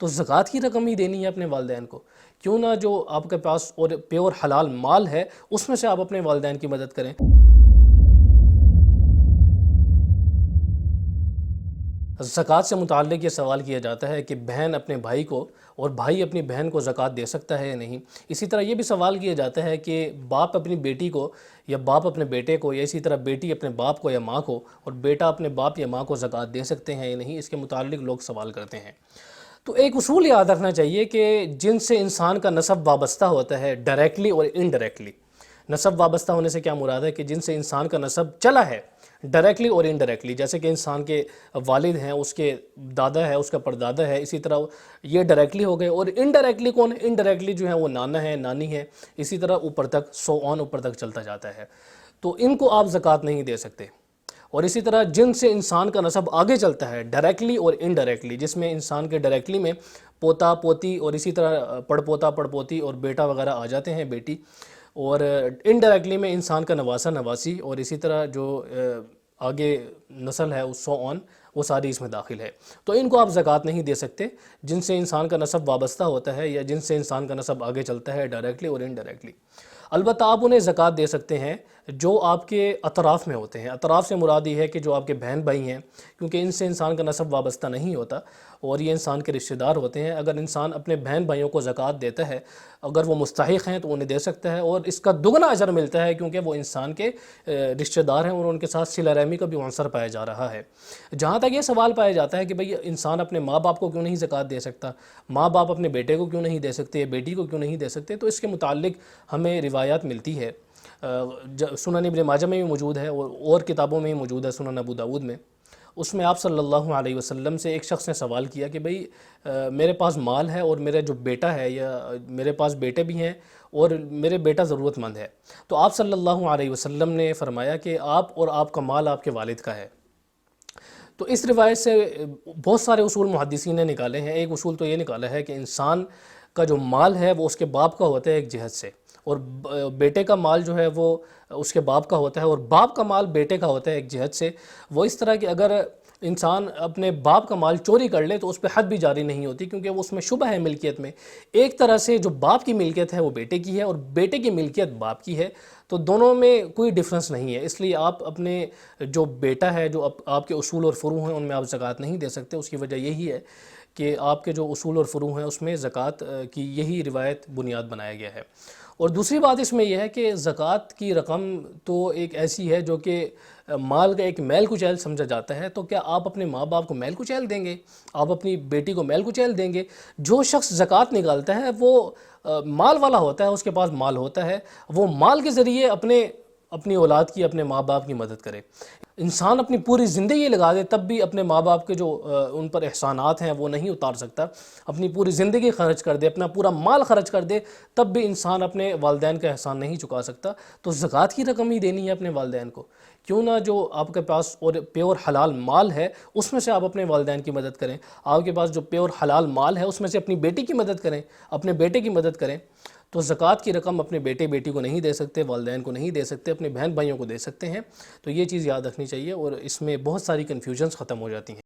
تو زکوٰۃ کی رقم ہی دینی ہے اپنے والدین کو، کیوں نہ جو آپ کے پاس اور پیور حلال مال ہے اس میں سے آپ اپنے والدین کی مدد کریں۔ زکوٰۃ سے متعلق یہ سوال کیا جاتا ہے کہ بہن اپنے بھائی کو اور بھائی اپنی بہن کو زکوٰۃ دے سکتا ہے یا نہیں۔ اسی طرح یہ بھی سوال کیا جاتا ہے کہ باپ اپنی بیٹی کو یا باپ اپنے بیٹے کو، یا اسی طرح بیٹی اپنے باپ کو یا ماں کو، اور بیٹا اپنے باپ یا ماں کو زکوٰۃ دے سکتے ہیں یا نہیں، اس کے متعلق لوگ سوال کرتے ہیں۔ تو ایک اصول یاد رکھنا چاہیے کہ جن سے انسان کا نسب وابستہ ہوتا ہے ڈائریکٹلی اور انڈائریکٹلی، نسب وابستہ ہونے سے کیا مراد ہے کہ جن سے انسان کا نسب چلا ہے ڈائریکٹلی اور انڈائریکٹلی، جیسے کہ انسان کے والد ہیں، اس کے دادا ہے، اس کا پردادا ہے، اسی طرح یہ ڈائریکٹلی ہو گئے۔ اور انڈائریکٹلی کون ہے؟ انڈائریکٹلی جو ہے وہ نانا ہے، نانی ہے، اسی طرح اوپر تک اوپر تک چلتا جاتا ہے، تو ان کو آپ زکوٰۃ نہیں دے سکتے۔ اور اسی طرح جن سے انسان کا نسب آگے چلتا ہے ڈائریکٹلی اور انڈائریکٹلی، جس میں انسان کے ڈائریکٹلی میں پوتا پوتی اور اسی طرح پڑ پوتا پڑ پوتی اور بیٹا وغیرہ آ جاتے ہیں، بیٹی، اور انڈائریکٹلی میں انسان کا نواسا نواسی اور اسی طرح جو آگے نسل ہے وہ ساری اس میں داخل ہے، تو ان کو آپ زکوٰۃ نہیں دے سکتے جن سے انسان کا نسب وابستہ ہوتا ہے یا جن سے انسان کا نسب آگے چلتا ہے ڈائریکٹلی اور انڈائریکٹلی۔ البتہ آپ انہیں زکوٰۃ دے سکتے ہیں جو آپ کے اطراف میں ہوتے ہیں۔ اطراف سے مراد یہ ہے کہ جو آپ کے بہن بھائی ہیں، کیونکہ ان سے انسان کا نسب وابستہ نہیں ہوتا اور یہ انسان کے رشتہ دار ہوتے ہیں۔ اگر انسان اپنے بہن بھائیوں کو زکوٰۃ دیتا ہے، اگر وہ مستحق ہیں تو انہیں دے سکتا ہے، اور اس کا دگنا اجر ملتا ہے کیونکہ وہ انسان کے رشتہ دار ہیں اور ان کے ساتھ صلہ رحمی کا بھی عنصر پایا جا رہا ہے۔ جہاں تک یہ سوال پایا جاتا ہے کہ بھئی انسان اپنے ماں باپ کو کیوں نہیں زکوٰۃ دے سکتا، ماں باپ اپنے بیٹے کو کیوں نہیں دے سکتے یا بیٹی کو کیوں نہیں دے سکتے، تو اس کے متعلق ہمیں روایات ملتی ہے۔ سنن ابن ماجہ میں بھی موجود ہے اور کتابوں میں بھی موجود ہے، سنن ابو داؤد میں۔ اس میں آپ صلی اللہ علیہ وسلم سے ایک شخص نے سوال کیا کہ بھئی میرے پاس مال ہے اور میرا جو بیٹا ہے، یا میرے پاس بیٹے بھی ہیں اور میرے بیٹا ضرورت مند ہے، تو آپ صلی اللہ علیہ وسلم نے فرمایا کہ آپ اور آپ کا مال آپ کے والد کا ہے۔ تو اس روایت سے بہت سارے اصول محدثین نے نکالے ہیں۔ ایک اصول تو یہ نکالا ہے کہ انسان کا جو مال ہے وہ اس کے باپ کا ہوتا ہے ایک جہت سے، اور بیٹے کا مال جو ہے وہ اس کے باپ کا ہوتا ہے، اور باپ کا مال بیٹے کا ہوتا ہے ایک جہت سے۔ وہ اس طرح کہ اگر انسان اپنے باپ کا مال چوری کر لے تو اس پہ حد بھی جاری نہیں ہوتی، کیونکہ وہ اس میں شبہ ہے ملکیت میں۔ ایک طرح سے جو باپ کی ملکیت ہے وہ بیٹے کی ہے اور بیٹے کی ملکیت باپ کی ہے، تو دونوں میں کوئی ڈیفرنس نہیں ہے۔ اس لیے آپ اپنے جو بیٹا ہے، جو آپ کے اصول اور فروع ہیں، ان میں آپ زکوٰۃ نہیں دے سکتے۔ اس کی وجہ یہی ہے کہ آپ کے جو اصول اور فروع ہیں اس میں زکوٰۃ کی یہی روایت بنیاد بنایا گیا ہے۔ اور دوسری بات اس میں یہ ہے کہ زکوٰۃ کی رقم تو ایک ایسی ہے جو کہ مال کا ایک میل کچیل سمجھا جاتا ہے، تو کیا آپ اپنے ماں باپ کو میل کچیل دیں گے؟ آپ اپنی بیٹی کو میل کچیل دیں گے؟ جو شخص زکوٰۃ نکالتا ہے وہ مال والا ہوتا ہے، اس کے پاس مال ہوتا ہے، وہ مال کے ذریعے اپنی اولاد کی، اپنے ماں باپ کی مدد کرے۔ انسان اپنی پوری زندگی لگا دے تب بھی اپنے ماں باپ کے جو ان پر احسانات ہیں وہ نہیں اتار سکتا۔ اپنی پوری زندگی خرچ کر دے، اپنا پورا مال خرچ کر دے، تب بھی انسان اپنے والدین کا احسان نہیں چکا سکتا۔ تو زکوٰۃ کی رقم ہی دینی ہے اپنے والدین کو، کیوں نہ جو آپ کے پاس اور پیور حلال مال ہے اس میں سے آپ اپنے والدین کی مدد کریں۔ آپ کے پاس جو پیور حلال مال ہے اس میں سے اپنی بیٹی کی مدد کریں، اپنے بیٹے کی مدد کریں۔ تو زکوٰۃ کی رقم اپنے بیٹی کو نہیں دے سکتے، والدین کو نہیں دے سکتے، اپنے بہن بھائیوں کو دے سکتے ہیں۔ تو یہ چیز یاد رکھنی چاہیے، اور اس میں بہت ساری کنفیوژنز ختم ہو جاتی ہیں۔